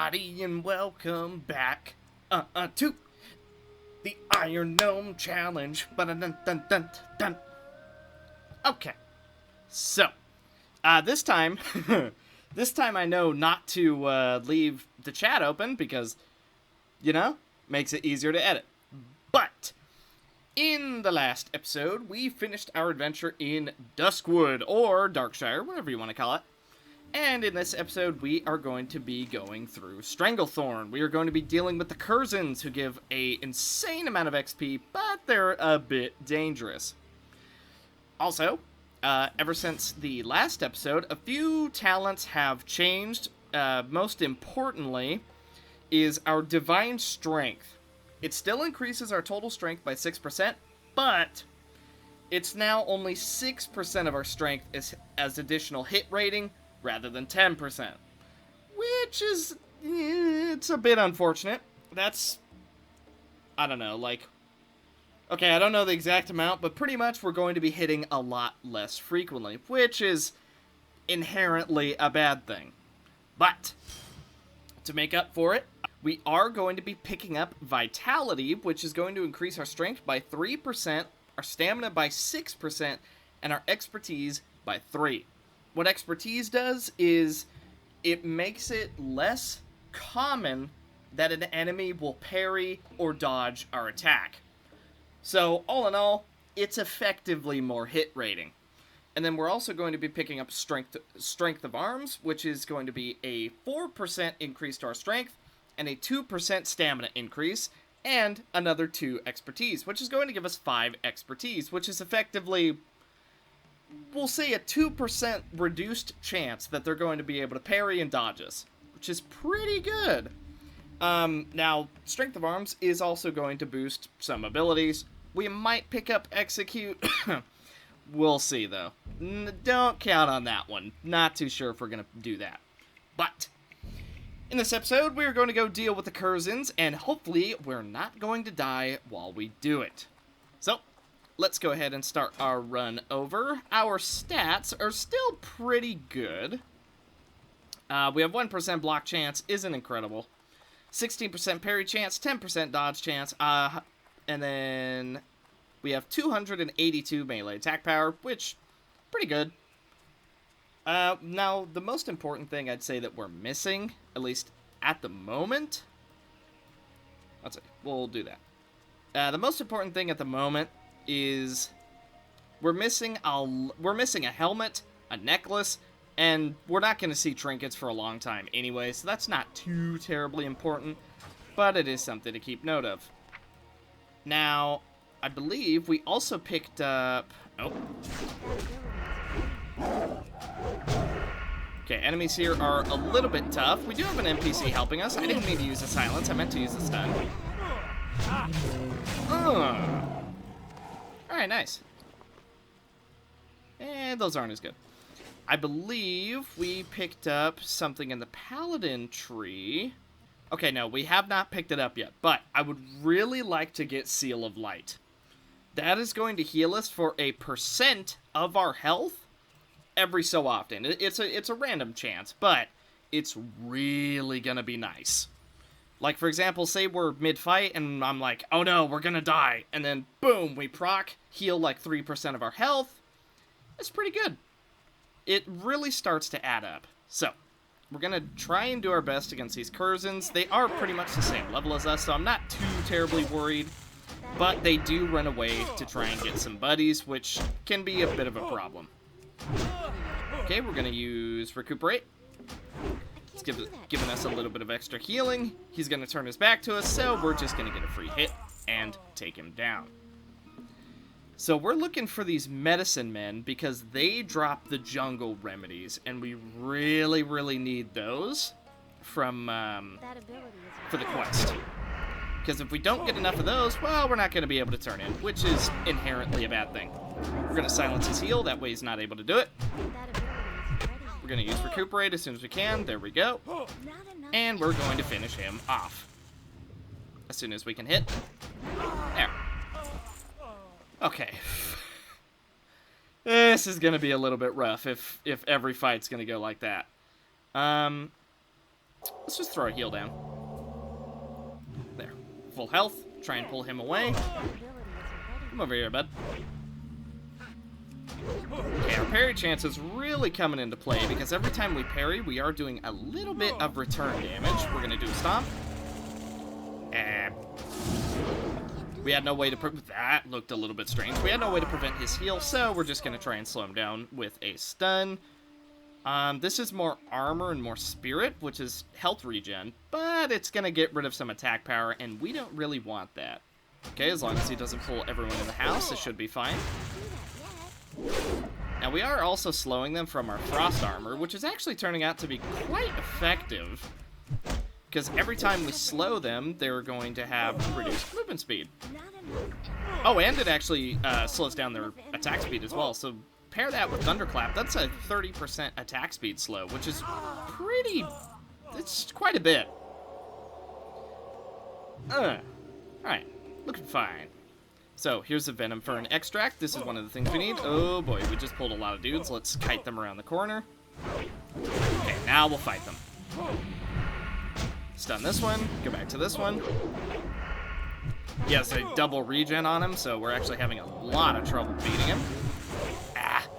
everybody, and welcome back to the Iron-Gnome challenge. Ba-dun-dun-dun-dun. Okay, so this time, I know not to leave the chat open because, you know, makes it easier to edit. But in the last episode, we finished our adventure in Duskwood, or Darkshire, whatever you want to call it. And in this episode, we are going to be going through Stranglethorn. We are going to be dealing with the Kurzens, who give an insane amount of XP, but they're a bit dangerous. Also, ever since the last episode, a few talents have changed. Most importantly is our Divine Strength. It still increases our total strength by 6%, but it's now only 6% of our strength as additional hit rating, rather than 10%, which is, it's a bit unfortunate. That's, I don't know, like, okay, I don't know the exact amount, but pretty much we're going to be hitting a lot less frequently, which is inherently a bad thing. But, to make up for it, we are going to be picking up Vitality, which is going to increase our strength by 3%, our stamina by 6%, and our expertise by 3%. What expertise does is it makes it less common that an enemy will parry or dodge our attack. So, all in all, it's effectively more hit rating. And then we're also going to be picking up Strength of Arms, which is going to be a 4% increase to our strength, and a 2% stamina increase, and another 2 expertise, which is going to give us 5 expertise, which is effectively, we'll say, a 2% reduced chance that they're going to be able to parry and dodge us, which is pretty good. Now, Strength of Arms is also going to boost some abilities. We might pick up Execute. We'll see, though. Don't count on that one. Not too sure if we're going to do that. But in this episode, we're going to go deal with the Kurzens, and hopefully we're not going to die while we do it. So, let's go ahead and start our run over. Our stats are still pretty good. We have 1% block chance, isn't incredible. 16% parry chance, 10% dodge chance, and then we have 282 melee attack power, which, pretty good. Now, the most important thing I'd say that we're missing, at least at the moment, let's see, we'll do that. The most important thing at the moment is we're missing a helmet, a necklace, and we're not going to see trinkets for a long time anyway, so that's not too terribly important, but it is something to keep note of. Now, I believe we also picked up... Oh. Okay, enemies here are a little bit tough. We do have an NPC helping us. I didn't mean to use the silence. I meant to use the stun. Alright, nice. And those aren't as good. I believe we picked up something in the Paladin tree. Okay, no, we have not picked it up yet, but I would really like to get Seal of Light. That is going to heal us for a % of our health every so often. It's a random chance, but it's really gonna be nice. Like, for example, say we're mid-fight, and I'm like, oh no, we're gonna die. And then, boom, we proc, heal like 3% of our health. It's pretty good. It really starts to add up. So, we're gonna try and do our best against these Kurzens. They are pretty much the same level as us, so I'm not too terribly worried. But they do run away to try and get some buddies, which can be a bit of a problem. Okay, we're gonna use Recuperate. It's giving us a little bit of extra healing. He's going to turn his back to us, so we're just going to get a free hit and take him down. So we're looking for these medicine men because they drop the jungle remedies, and we really, really need those from for the quest. Because if we don't get enough of those, well, we're not going to be able to turn in, which is inherently a bad thing. We're going to silence his heal, that way he's not able to do it. We're going to use Recuperate as soon as we can. There we go. And we're going to finish him off as soon as we can hit. There. Okay. This is going to be a little bit rough if every fight's going to go like that. Let's just throw a heal down. There. Full health. Try and pull him away. Come over here, bud. Okay, our parry chance is really coming into play because every time we parry, we are doing a little bit of return damage. We're going to do a stomp. We had no way to that looked a little bit strange. We had no way to prevent his heal, so we're just going to try and slow him down with a stun. This is more armor and more spirit, which is health regen, but it's going to get rid of some attack power, and we don't really want that. Okay, as long as he doesn't pull everyone in the house, it should be fine. Now, we are also slowing them from our frost armor, which is actually turning out to be quite effective. Because every time we slow them, they're going to have reduced movement speed. Oh, and it actually slows down their attack speed as well. So pair that with Thunderclap, that's a 30% attack speed slow, which is pretty... it's quite a bit. Alright, looking fine. So, here's the Venom Fern Extract. This is one of the things we need. Oh boy, we just pulled a lot of dudes. Let's kite them around the corner. Okay, now we'll fight them. Stun this one, go back to this one. He has a double regen on him, so we're actually having a lot of trouble beating him.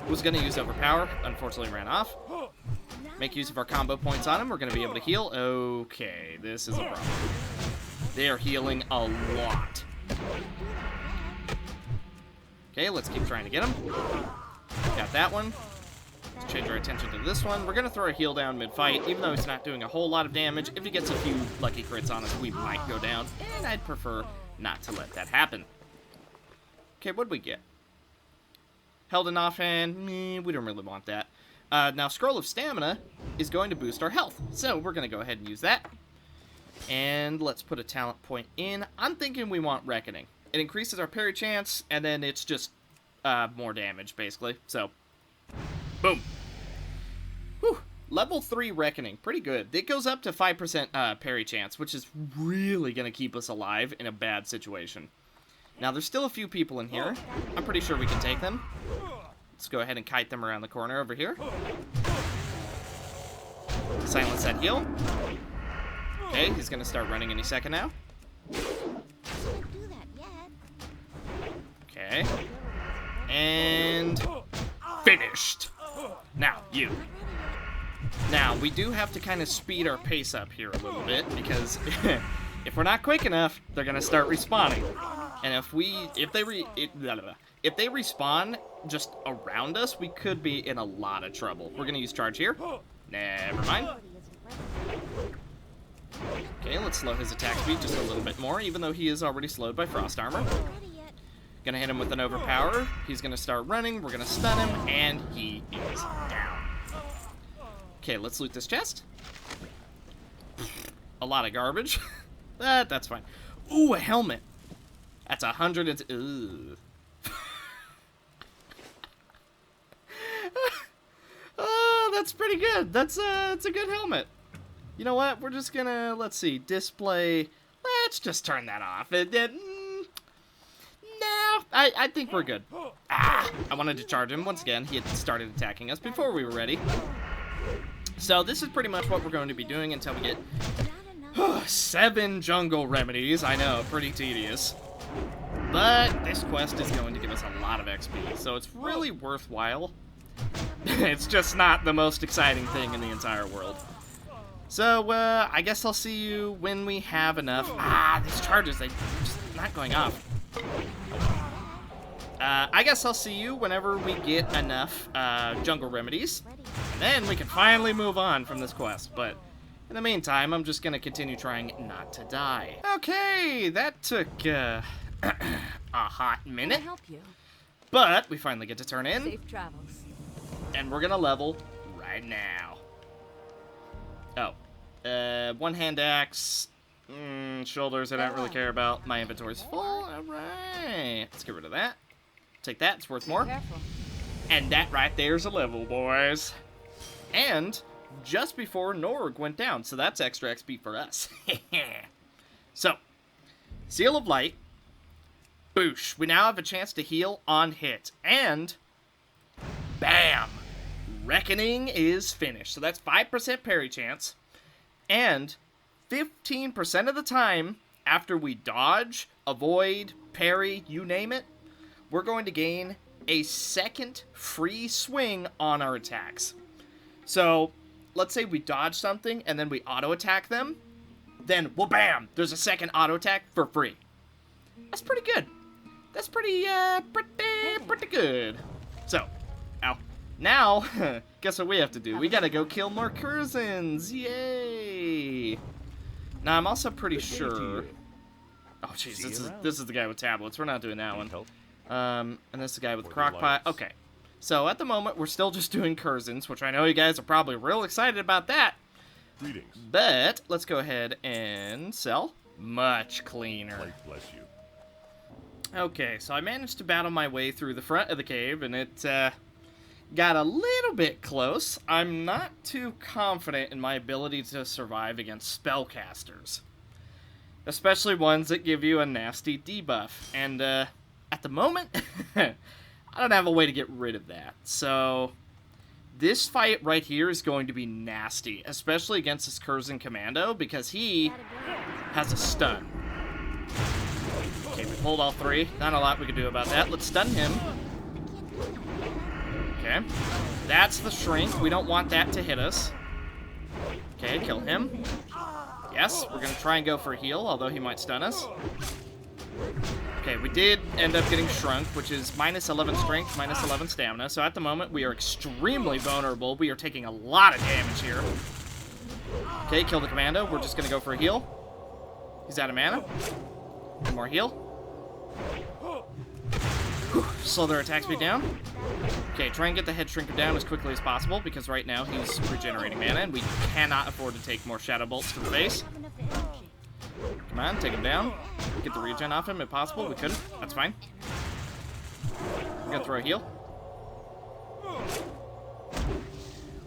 Was going to use Overpower, unfortunately ran off. Make use of our combo points on him, we're going to be able to heal. Okay, this is a problem. They are healing a lot. Okay, let's keep trying to get him. Got that one. Let's change our attention to this one. We're going to throw a heal down mid-fight, even though he's not doing a whole lot of damage. If he gets a few lucky crits on us, we might go down, and I'd prefer not to let that happen. Okay, what'd we get? Held in offhand, we don't really want that. Now, Scroll of Stamina is going to boost our health, so we're going to go ahead and use that. And let's put a talent point in. I'm thinking we want Reckoning. It increases our parry chance, and then it's just more damage, basically. So, boom. Whew. Level 3 Reckoning, pretty good. It goes up to 5% parry chance, which is really going to keep us alive in a bad situation. Now, there's still a few people in here. I'm pretty sure we can take them. Let's go ahead and kite them around the corner over here. Silence that heal. Okay, he's going to start running any second now. Okay. And finished. Now, you. Now, we do have to kind of speed our pace up here a little bit, because if we're not quick enough, they're going to start respawning. And if they respawn just around us, we could be in a lot of trouble. We're going to use charge here. Never mind. Okay, let's slow his attack speed just a little bit more, even though he is already slowed by frost armor. Gonna hit him with an overpower. He's gonna start running. We're gonna stun him, and he is down. Okay, let's loot this chest. A lot of garbage. That's fine. Ooh, a helmet. That's 100 and... Ooh. Oh, that's pretty good. That's it's a good helmet. You know what? We're just gonna, let's see, display. Let's just turn that off. No, I think we're good. I wanted to charge him once again. He had started attacking us before we were ready. So this is pretty much what we're going to be doing until we get 7 jungle remedies. I know, pretty tedious. But this quest is going to give us a lot of XP, so it's really worthwhile. It's just not the most exciting thing in the entire world. So, I guess I'll see you when we have enough. These charges, they're just not going off. I guess I'll see you whenever we get enough jungle remedies. And then we can finally move on from this quest. But in the meantime, I'm just going to continue trying not to die. Okay, that took a hot minute. Can I help you? But we finally get to turn in. Safe travels. And we're going to level right now. Oh. One-hand axe. Shoulders I don't really care about. My inventory's full. Alright. Let's get rid of that. Take that. It's worth more. Careful. And that right there's a level, boys. And just before Norg went down. So that's extra XP for us. So. Seal of Light. Boosh. We now have a chance to heal on hit. And. Bam. Reckoning is finished. So that's 5% parry chance. And 15% of the time, after we dodge, avoid, parry, you name it, we're going to gain a second free swing on our attacks. So, let's say we dodge something and then we auto-attack them, then, well, bam, there's a second auto-attack for free. That's pretty good. That's pretty good. So, ow. Now, guess what we have to do? We gotta go kill more Kurzens. Yay! Now, I'm also pretty sure... Oh, jeez, this is the guy with tablets. We're not doing that one. And this is the guy with the crockpot. Okay. So, at the moment, we're still just doing Kurzens, which I know you guys are probably real excited about that. Greetings. But, let's go ahead and sell. Much cleaner. Life bless you. Okay, so I managed to battle my way through the front of the cave, and it got a little bit close. I'm not too confident in my ability to survive against spellcasters. Especially ones that give you a nasty debuff. And at the moment, I don't have a way to get rid of that. So, this fight right here is going to be nasty, especially against this Kurzen Commando, because he has a stun. Okay, we pulled all three. Not a lot we can do about that. Let's stun him. Okay. That's the shrink. We don't want that to hit us. Okay, kill him. Yes, we're going to try and go for a heal, although he might stun us. Okay, we did end up getting shrunk, which is minus 11 strength, minus 11 stamina. So at the moment, we are extremely vulnerable. We are taking a lot of damage here. Okay, kill the commando. We're just going to go for a heal. He's out of mana. One more heal. Whew, slow their attack speed down. Okay, try and get the head shrinker down as quickly as possible, because right now he's regenerating mana, and we cannot afford to take more shadow bolts to the face. Come on, take him down. Get the regen off him if possible. We couldn't. That's fine. We're gonna throw a heal.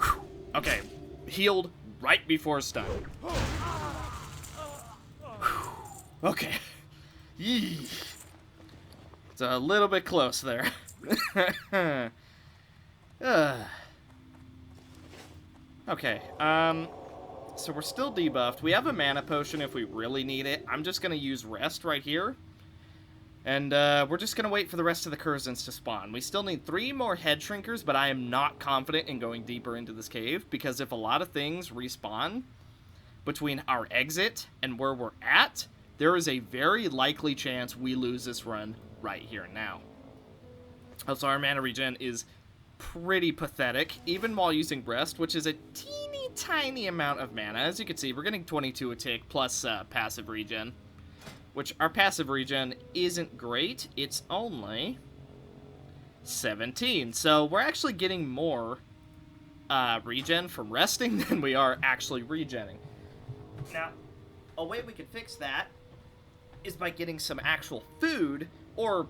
Whew. Okay, healed right before stun. Whew. Okay. Yee. It's a little bit close there. Okay, so we're still debuffed. We have a mana potion if we really need it. I'm just going to use rest right here. And we're just going to wait for the rest of the Kurzens to spawn. We still need 3 more head shrinkers, but I am not confident in going deeper into this cave, because if a lot of things respawn between our exit and where we're at, there is a very likely chance we lose this run right here and now. Also, our mana regen is pretty pathetic, even while using rest, which is a teeny tiny amount of mana. As you can see, we're getting 22 a tick plus passive regen, which our passive regen isn't great. It's only 17, so we're actually getting more regen from resting than we are actually regenning. Now, a way we could fix that is by getting some actual food, or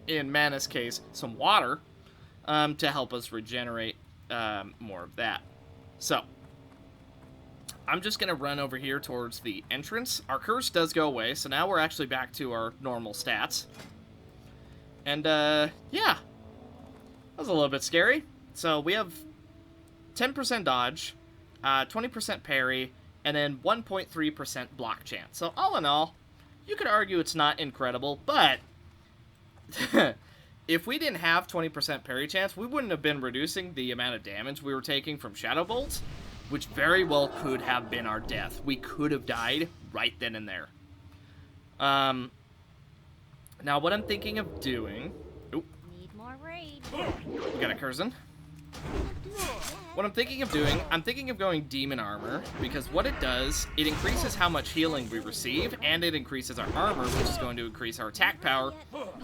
in Mana's case, some water, to help us regenerate more of that. So, I'm just going to run over here towards the entrance. Our curse does go away, so now we're actually back to our normal stats. And, yeah. That was a little bit scary. So, we have 10% dodge, 20% parry, and then 1.3% block chance. So, all in all, you could argue it's not incredible, but if we didn't have 20% parry chance, we wouldn't have been reducing the amount of damage we were taking from Shadow Bolts, which very well could have been our death. We could have died right then and there. Now, what I'm thinking of doing... Oop. Need more raid. We got a Kurzen. What I'm thinking of doing, I'm thinking of going Demon Armor, because what it does, it increases how much healing we receive, and it increases our armor, which is going to increase our attack power,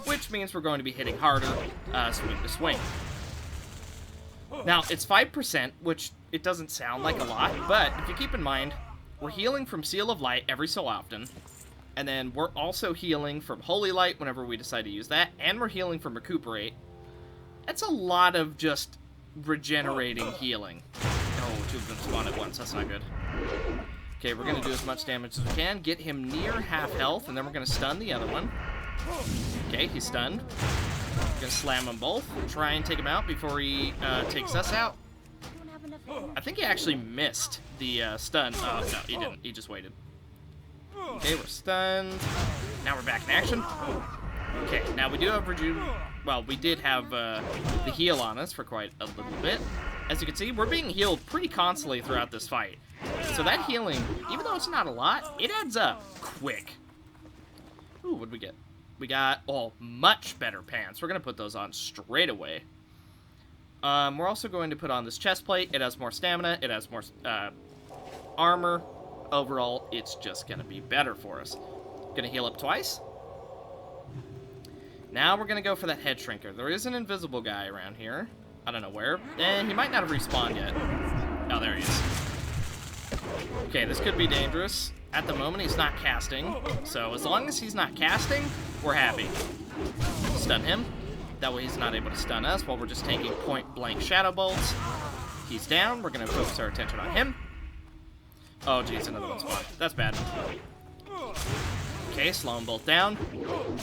which means we're going to be hitting harder, swing to swing. Now, it's 5%, which it doesn't sound like a lot, but if you keep in mind, we're healing from Seal of Light every so often, and then we're also healing from Holy Light whenever we decide to use that, and we're healing from Recuperate. That's a lot of just regenerating healing. Oh, 2 of them spawn at once. That's not good. Okay, we're going to do as much damage as we can. Get him near half health, and then we're going to stun the other one. Okay, he's stunned. We're going to slam them both. Try and take him out before he takes us out. I think he actually missed the stun. Oh, no, he didn't. He just waited. Okay, we're stunned. Now we're back in action. Okay, now we do have well, we did have the heal on us for quite a little bit. As you can see, we're being healed pretty constantly throughout this fight. So that healing, even though it's not a lot, it adds up quick. Ooh, what did we get? We got, oh, much better pants. We're going to put those on straight away. We're also going to put on this chest plate. It has more stamina. It has more armor. Overall, it's just going to be better for us. Going to heal up twice. Now we're going to go for that head shrinker. There is an invisible guy around here. I don't know where. And he might not have respawned yet. Oh, there he is. Okay, this could be dangerous. At the moment, he's not casting. So as long as he's not casting, we're happy. Stun him. That way he's not able to stun us while we're just taking point-blank shadow bolts. He's down. We're going to focus our attention on him. Oh, geez, another one spawned. That's bad. Okay, slow him both down.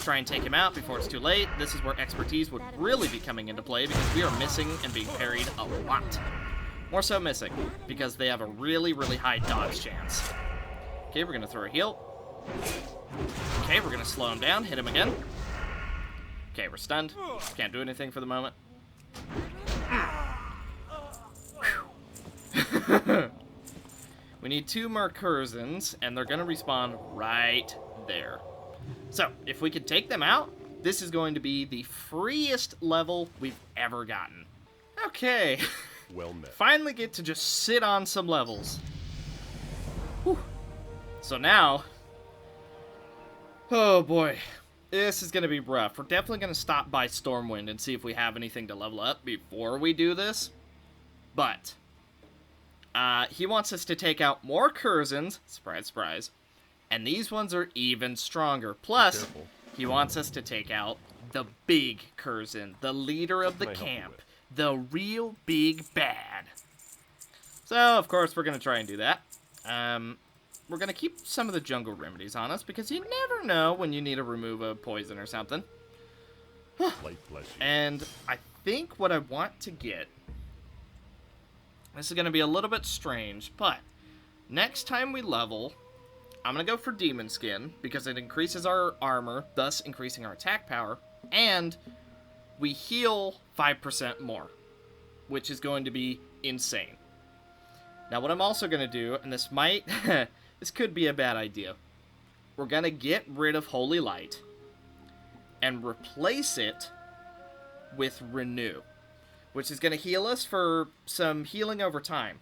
Try and take him out before it's too late. This is where expertise would really be coming into play because we are missing and being parried a lot. More so missing because they have a really, really high dodge chance. Okay, we're going to throw a heal. Okay, we're going to slow him down, hit him again. Okay, we're stunned. Can't do anything for the moment. We need 2 more Kurzens, and they're going to respawn right there. So, if we could take them out, this is going to be the freest level we've ever gotten. Okay. Well met. Finally get to just sit on some levels. Whew. So now, oh boy, this is going to be rough. We're definitely going to stop by Stormwind and see if we have anything to level up before we do this. But he wants us to take out more Kurzens, surprise, surprise, and these ones are even stronger. Plus, he wants us to take out the big Kurzen, the leader of the camp, the real big bad. So, of course, we're going to try and do that. We're going to keep some of the jungle remedies on us because you never know when you need to remove a poison or something. And I think what I want to get, this is going to be a little bit strange, but next time we level, I'm going to go for Demon Skin because it increases our armor, thus increasing our attack power, and we heal 5% more, which is going to be insane. Now, what I'm also going to do, and this might, this could be a bad idea, we're going to get rid of Holy Light and replace it with Renew, which is going to heal us for some healing over time.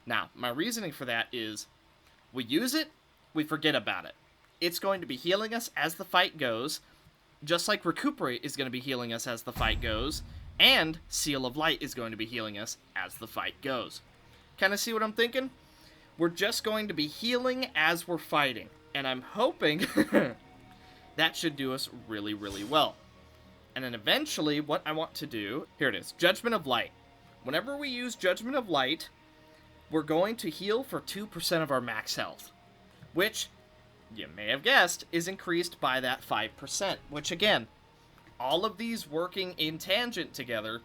Now, my reasoning for that is we use it, we forget about it. It's going to be healing us as the fight goes, just like Recuperate is going to be healing us as the fight goes, and Seal of Light is going to be healing us as the fight goes. Kind of see what I'm thinking? We're just going to be healing as we're fighting, and I'm hoping that should do us really, really well. And then eventually, what I want to do, here it is, Judgment of Light. Whenever we use Judgment of Light, we're going to heal for 2% of our max health, which, you may have guessed, is increased by that 5%, which again, all of these working in tangent together,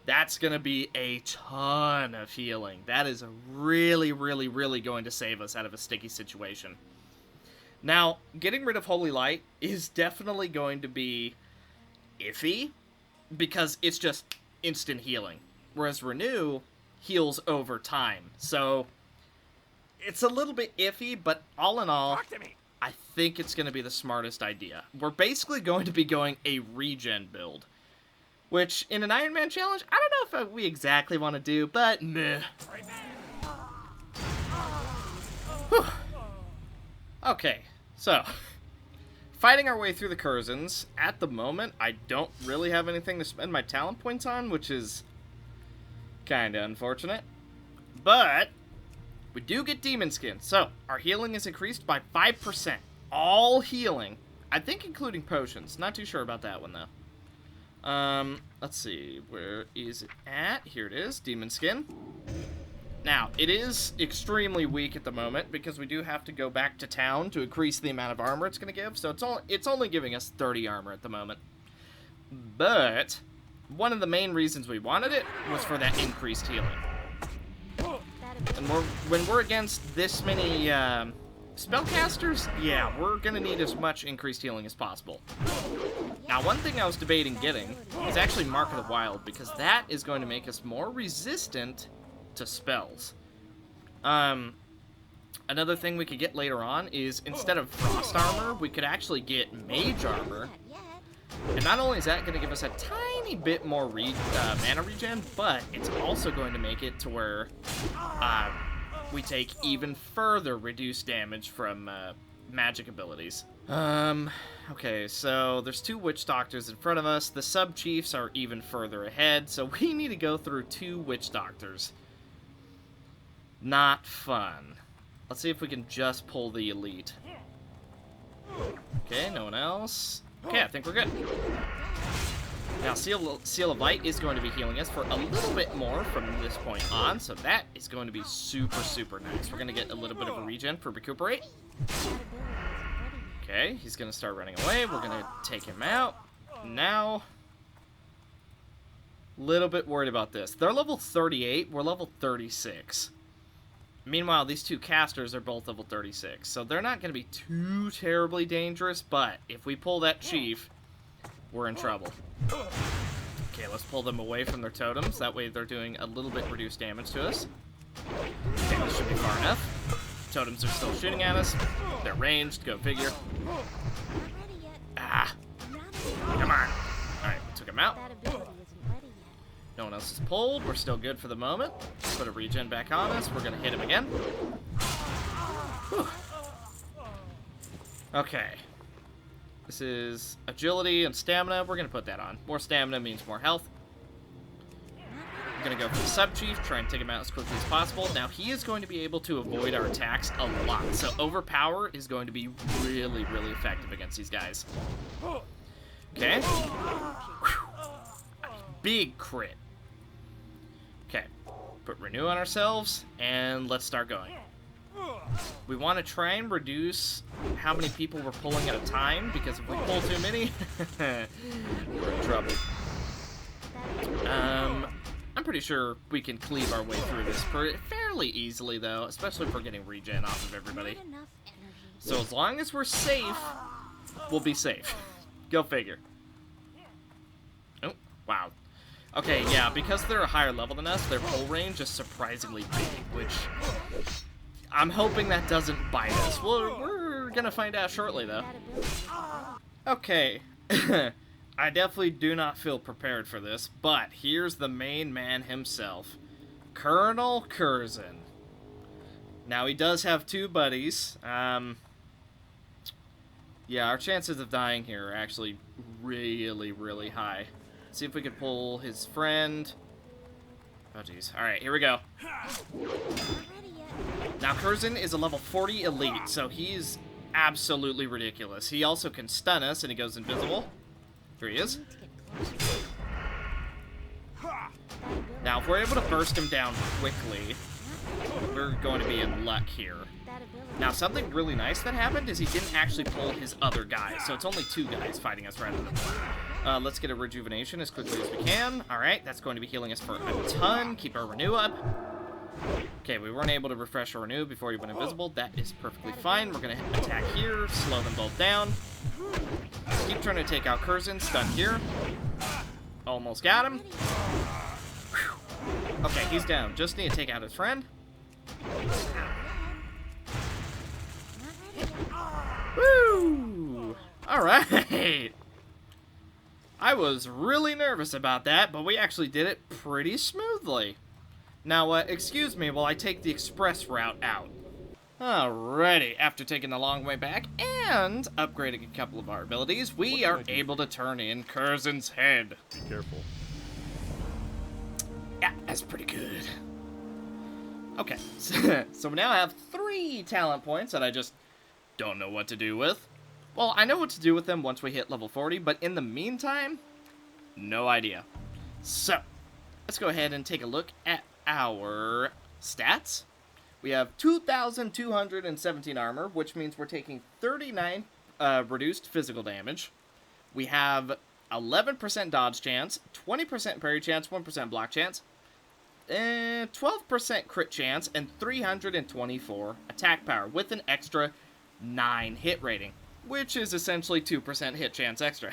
that's going to be a ton of healing. That is really, really, really going to save us out of a sticky situation. Now, getting rid of Holy Light is definitely going to be iffy, because it's just instant healing, whereas Renew heals over time. So, it's a little bit iffy, but all in all, I think it's going to be the smartest idea. We're basically going to be going a regen build, which, in an Iron Man challenge, I don't know if we exactly want to do, but meh. Whew. Okay, so, fighting our way through the Kurzens. At the moment, I don't really have anything to spend my talent points on, which is kind of unfortunate. But we do get Demon Skin, so our healing is increased by 5%. All healing. I think including potions. Not too sure about that one, though. Let's see. Where is it at? Here it is. Demon Skin. Now, it is extremely weak at the moment because we do have to go back to town to increase the amount of armor it's going to give. So it's only giving us 30 armor at the moment. But one of the main reasons we wanted it was for that increased healing. And when we're against this many spellcasters, yeah, we're going to need as much increased healing as possible. Now, one thing I was debating getting is actually Mark of the Wild, because that is going to make us more resistant to spells. Another thing we could get later on is, instead of Frost Armor, we could actually get Mage Armor. And not only is that going to give us a tiny bit more mana regen, but it's also going to make it to where we take even further reduced damage from magic abilities. Okay, so there's 2 Witch Doctors in front of us. The Sub-Chiefs are even further ahead, so we need to go through 2 Witch Doctors. Not fun. Let's see if we can just pull the Elite. Okay, no one else. Okay, I think we're good. Now, Seal of Light is going to be healing us for a little bit more from this point on, so that is going to be super, super nice. We're going to get a little bit of a regen for Recuperate. Okay, he's going to start running away. We're going to take him out. Now, a little bit worried about this. They're level 38. We're level 36. Meanwhile, these 2 casters are both level 36, so they're not going to be too terribly dangerous, but if we pull that Chief, we're in trouble. Okay, let's pull them away from their totems. That way they're doing a little bit reduced damage to us. Okay, this should be far enough. Totems are still shooting at us. They're ranged, go figure. Ah! Come on! Alright, we took him out. No one else is pulled. We're still good for the moment. Put a regen back on us. We're going to hit him again. Whew. Okay. This is agility and stamina. We're going to put that on. More stamina means more health. We're going to go for the Sub-Chief, try and take him out as quickly as possible. Now, he is going to be able to avoid our attacks a lot. So, Overpower is going to be really, really effective against these guys. Okay. Whew. Big crit. Okay. Put Renew on ourselves, and let's start going. We want to try and reduce how many people we're pulling at a time, because if we pull too many, we're in trouble. I'm pretty sure we can cleave our way through this fairly easily, though, especially if we're getting regen off of everybody. So as long as we're safe, we'll be safe. Go figure. Oh, wow. Okay, yeah, because they're a higher level than us, their pull range is surprisingly big, which I'm hoping that doesn't bite us. We're gonna find out shortly, though. Okay. I definitely do not feel prepared for this, but here's the main man himself, Colonel Kurzens. Now, he does have 2 buddies. Yeah, our chances of dying here are actually really, really high. Let's see if we can pull his friend. Oh, jeez. Alright, here we go. Now, Kurzens is a level 40 elite, so he's absolutely ridiculous. He also can stun us, and he goes invisible. Here he is. Now, if we're able to burst him down quickly, we're going to be in luck here. Now, something really nice that happened is he didn't actually pull his other guy, so it's only 2 guys fighting us rather than 1. Let's get a rejuvenation as quickly as we can. Alright, that's going to be healing us for a ton. Keep our renew up. Okay, we weren't able to refresh our renew before he went invisible. That is perfectly fine. We're going to attack here, slow them both down. Keep trying to take out Kurzens. Stun here. Almost got him. Whew. Okay, he's down. Just need to take out his friend. Woo! Alright. I was really nervous about that, but we actually did it pretty smoothly. Now, excuse me while I take the express route out. Alrighty, after taking the long way back and upgrading a couple of our abilities, we are able to turn in Kurzens' head. Be careful. Yeah, that's pretty good. Okay, so we now have 3 talent points that I just don't know what to do with. Well, I know what to do with them once we hit level 40, but in the meantime, no idea. So, let's go ahead and take a look at our stats. We have 2,217 armor, which means we're taking 39 reduced physical damage. We have 11% dodge chance, 20% parry chance, 1% block chance. 12% crit chance and 324 attack power with an extra 9 hit rating, which is essentially 2% hit chance extra.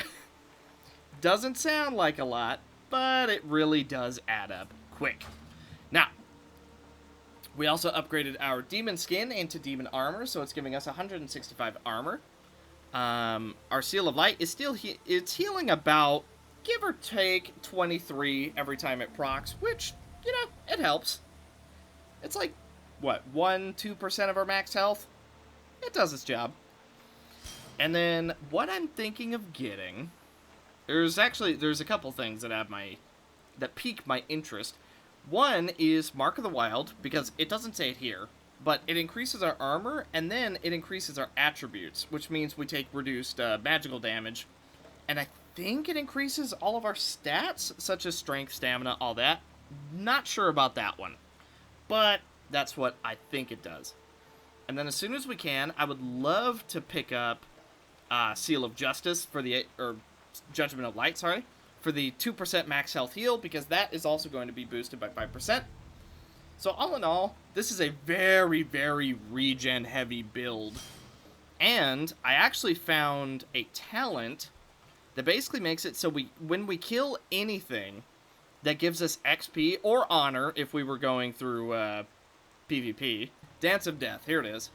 Doesn't sound like a lot, but it really does add up quick. Now, we also upgraded our demon skin into demon armor, so it's giving us 165 armor. Our seal of light is still it's healing about, give or take, 23 every time it procs, which, you know, it helps. It's like, what, 1-2% of our max health? It does its job. And then, what I'm thinking of getting, there's a couple things that pique my interest. One is Mark of the Wild, because it doesn't say it here, but it increases our armor, and then it increases our attributes, which means we take reduced magical damage. And I think it increases all of our stats, such as strength, stamina, all that. Not sure about that one, but that's what I think it does. And then as soon as we can, I would love to pick up Seal of Justice for or Judgment of Light, sorry, for the 2% max health heal, because that is also going to be boosted by 5%. So all in all, this is a very, very regen-heavy build. And I actually found a talent that basically makes it so when we kill anything that gives us XP or honor, if we were going through PvP, Dance of Death, here it is.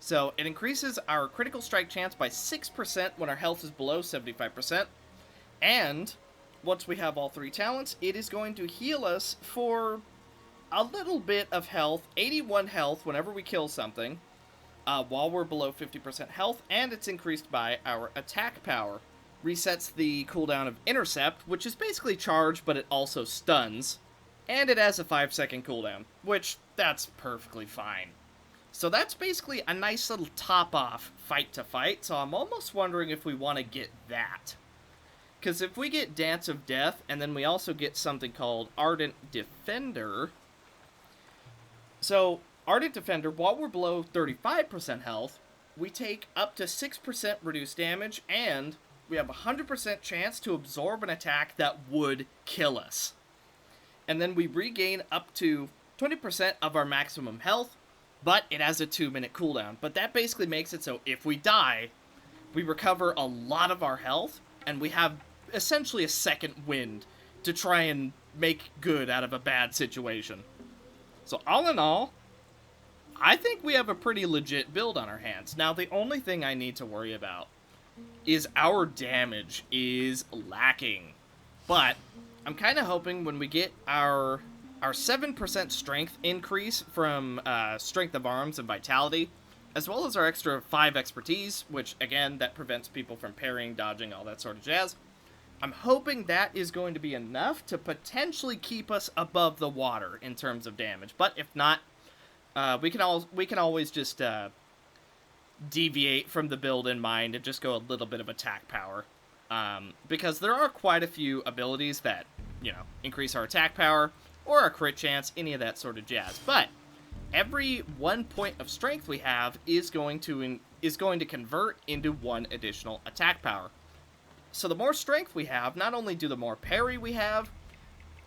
So it increases our critical strike chance by 6% when our health is below 75%. And once we have all 3 talents, it is going to heal us for a little bit of health, 81 health whenever we kill something, while we're below 50% health, and it's increased by our attack power. Resets the cooldown of Intercept, which is basically charge, but it also stuns, and it has a 5-second cooldown, which, that's perfectly fine. So that's basically a nice little top-off fight to fight, so I'm almost wondering if we want to get that. Because if we get Dance of Death, and then we also get something called Ardent Defender. So, Ardent Defender, while we're below 35% health, we take up to 6% reduced damage, and we have a 100% chance to absorb an attack that would kill us. And then we regain up to 20% of our maximum health, but it has a 2-minute cooldown. But that basically makes it so if we die, we recover a lot of our health, and we have essentially a second wind to try and make good out of a bad situation. So all in all, I think we have a pretty legit build on our hands. Now, the only thing I need to worry about is our damage is lacking. But I'm kind of hoping when we get our 7% strength increase from Strength of Arms and Vitality, as well as our extra 5 expertise, which, again, that prevents people from parrying, dodging, all that sort of jazz, I'm hoping that is going to be enough to potentially keep us above the water in terms of damage. But if not, we can always just deviate from the build in mind and just go a little bit of attack power. Because there are quite a few abilities that, you know, increase our attack power or our crit chance, any of that sort of jazz. But every 1 point of strength we have is going to convert into 1 additional attack power. So the more strength we have, not only do the more parry we have,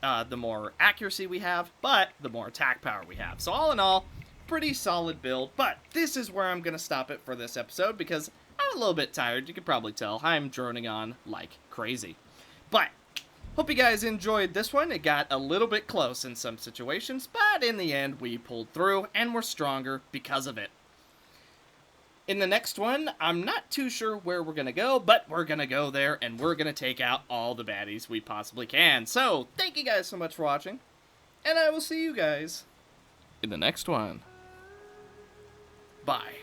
the more accuracy we have, but the more attack power we have. So all in all, pretty solid build. But this is where I'm going to stop it for this episode because I'm a little bit tired. You can probably tell. I'm droning on like crazy. But hope you guys enjoyed this one. It got a little bit close in some situations, but in the end, we pulled through and we're stronger because of it. In the next one, I'm not too sure where we're going to go, but we're going to go there and we're going to take out all the baddies we possibly can. So, thank you guys so much for watching, and I will see you guys in the next one. Bye.